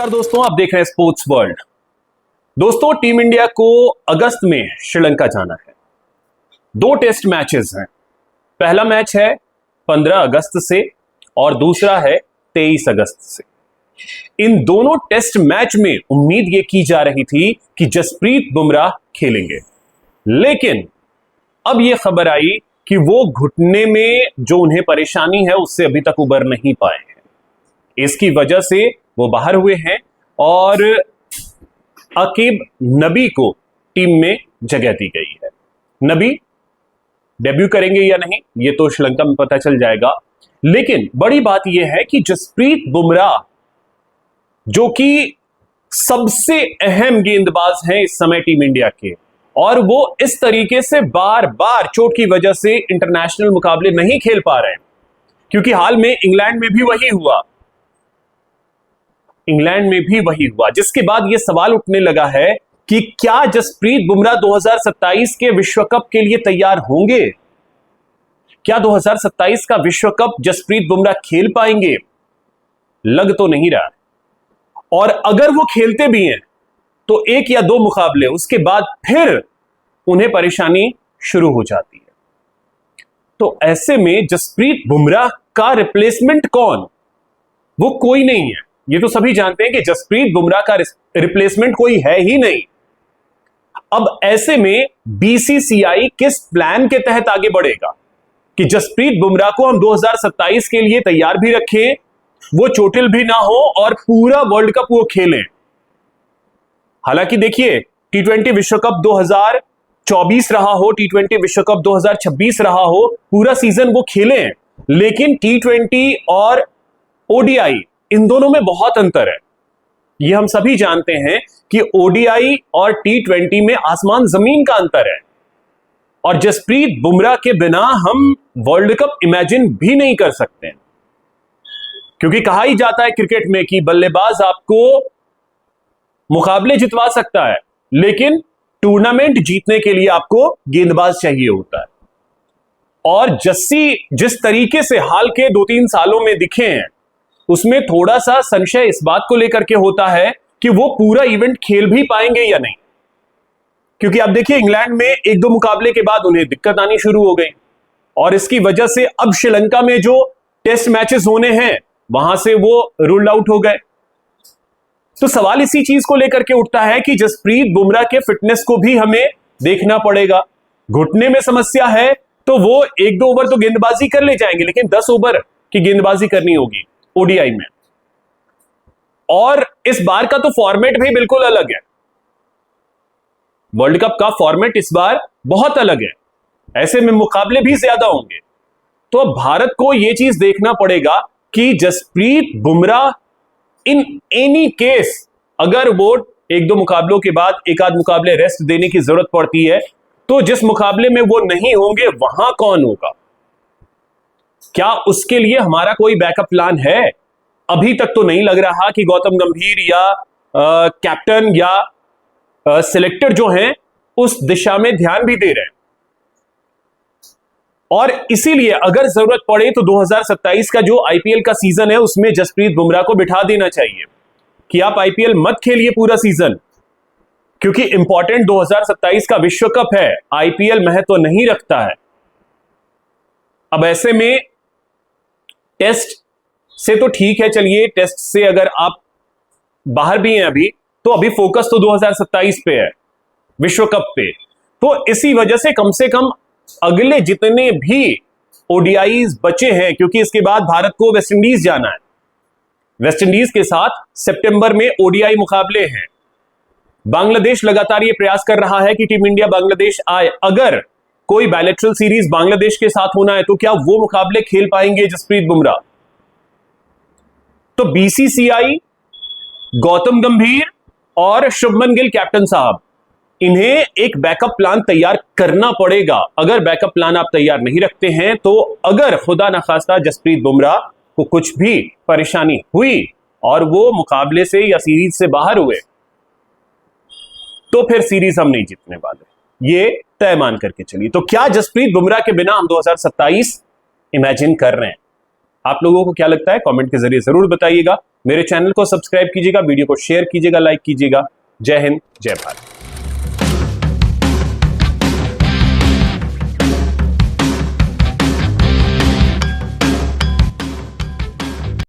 नमस्कार दोस्तों, आप देख रहे हैं स्पोर्ट्स वर्ल्ड। दोस्तों, टीम इंडिया को अगस्त में श्रीलंका जाना है। 2 टेस्ट मैचेस हैं। पहला मैच है 15 अगस्त से और दूसरा है 23 अगस्त से। इन दोनों टेस्ट मैच में उम्मीद यह की जा रही थी कि जसप्रीत बुमराह खेलेंगे, लेकिन अब यह खबर आई कि वो घुटने में जो उन्हें परेशानी है उससे अभी तक उबर नहीं पाए हैं। इसकी वजह से वो बाहर हुए हैं और अकीब नबी को टीम में जगह दी गई है। नबी डेब्यू करेंगे या नहीं ये तो श्रीलंका में पता चल जाएगा, लेकिन बड़ी बात यह है कि जसप्रीत बुमराह जो कि सबसे अहम गेंदबाज हैं इस समय टीम इंडिया के, और वो इस तरीके से बार बार चोट की वजह से इंटरनेशनल मुकाबले नहीं खेल पा रहे हैं, क्योंकि हाल में इंग्लैंड में भी वही हुआ, जिसके बाद यह सवाल उठने लगा है कि क्या जसप्रीत बुमराह 2027 के विश्व कप के लिए तैयार होंगे? क्या 2027 का विश्व कप जसप्रीत बुमराह खेल पाएंगे? लग तो नहीं रहा। और अगर वो खेलते भी हैं तो 1 या 2 मुकाबले, उसके बाद फिर उन्हें परेशानी शुरू हो जाती है। तो ऐसे में जसप्रीत बुमराह का रिप्लेसमेंट कौन? वो कोई नहीं है। ये तो सभी जानते हैं कि जसप्रीत बुमराह का रिप्लेसमेंट कोई है ही नहीं। अब ऐसे में बीसीसीआई किस प्लान के तहत आगे बढ़ेगा कि जसप्रीत बुमराह को हम 2027 के लिए तैयार भी रखें, वो चोटिल भी ना हो और पूरा वर्ल्ड कप वो खेलें। हालांकि देखिए, T20 विश्व कप 2024 रहा हो, T20 विश्व कप 2026 रहा हो, पूरा सीजन वो खेलें, लेकिन T20 और ओडीआई इन दोनों में बहुत अंतर है। ये हम सभी जानते हैं कि ओडीआई और T20 में आसमान जमीन का अंतर है, और जसप्रीत बुमराह के बिना हम वर्ल्ड कप इमेजिन भी नहीं कर सकते, क्योंकि कहा ही जाता है क्रिकेट में कि बल्लेबाज आपको मुकाबले जितवा सकता है, लेकिन टूर्नामेंट जीतने के लिए आपको गेंदबाज चाहिए होता है। और जस्सी जिस तरीके से हाल के 2-3 सालों में दिखे हैं, उसमें थोड़ा सा संशय इस बात को लेकर के होता है कि वो पूरा इवेंट खेल भी पाएंगे या नहीं, क्योंकि आप देखिए इंग्लैंड में 1-2 मुकाबले के बाद उन्हें दिक्कत आनी शुरू हो गई, और इसकी वजह से अब श्रीलंका में जो टेस्ट मैचेस होने हैं वहां से वो रूल्ड आउट हो गए। तो सवाल इसी चीज को लेकर के उठता है कि जसप्रीत बुमराह के फिटनेस को भी हमें देखना पड़ेगा। घुटने में समस्या है तो वो 1-2 ओवर तो गेंदबाजी कर ले जाएंगे, लेकिन 10 ओवर की गेंदबाजी करनी होगी ओडीआई में। और इस बार का तो फॉर्मेट भी बिल्कुल अलग है। वर्ल्ड कप का फॉर्मेट इस बार बहुत अलग है, ऐसे में मुकाबले भी ज्यादा होंगे। तो अब भारत को यह चीज देखना पड़ेगा कि Jasprit Bumrah in any case, अगर वो 1-2 मुकाबलों के बाद 1-आध मुकाबले रेस्ट देने की जरूरत पड़ती है, तो जिस मुकाबले में वो नहीं होंगे वहां कौन होगा? क्या उसके लिए हमारा कोई बैकअप प्लान है? अभी तक तो नहीं लग रहा कि गौतम गंभीर या कैप्टन या सिलेक्टर जो हैं उस दिशा में ध्यान भी दे रहे हैं। और इसीलिए अगर जरूरत पड़े तो 2027 का जो आईपीएल का सीजन है उसमें जसप्रीत बुमराह को बिठा देना चाहिए कि आप आईपीएल मत खेलिए पूरा सीजन, क्योंकि इंपॉर्टेंट 2027 का विश्व कप है, आईपीएल महत्व नहीं रखता है। अब ऐसे में टेस्ट से तो ठीक है, चलिए टेस्ट से अगर आप बाहर भी हैं अभी, तो अभी फोकस तो 2027 पे है, विश्व कप पे। तो इसी वजह से कम अगले जितने भी ओडीआईज बचे हैं, क्योंकि इसके बाद भारत को वेस्ट इंडीज जाना है, वेस्ट इंडीज के साथ सितंबर में ओडीआई मुकाबले हैं। बांग्लादेश लगातार यह प्रयास कर रहा है कि टीम इंडिया बांग्लादेश आए। अगर कोई बायलैटरल सीरीज बांग्लादेश के साथ होना है तो क्या वो मुकाबले खेल पाएंगे जसप्रीत बुमराह? तो बीसीसीआई, गौतम गंभीर और शुभमन गिल कैप्टन साहब, इन्हें एक बैकअप प्लान तैयार करना पड़ेगा। अगर बैकअप प्लान आप तैयार नहीं रखते हैं, तो अगर खुदा ना खास्ता जसप्रीत बुमराह को कुछ भी परेशानी हुई और वो मुकाबले से या सीरीज से बाहर हुए, तो फिर सीरीज हम नहीं जीतने वाले, ये तय मान करके चलिए। तो क्या जसप्रीत बुमराह के बिना हम 2027 इमेजिन कर रहे हैं? आप लोगों को क्या लगता है? कमेंट के जरिए जरूर बताइएगा। मेरे चैनल को सब्सक्राइब कीजिएगा, वीडियो को शेयर कीजिएगा, लाइक कीजिएगा। जय हिंद, जय भारत।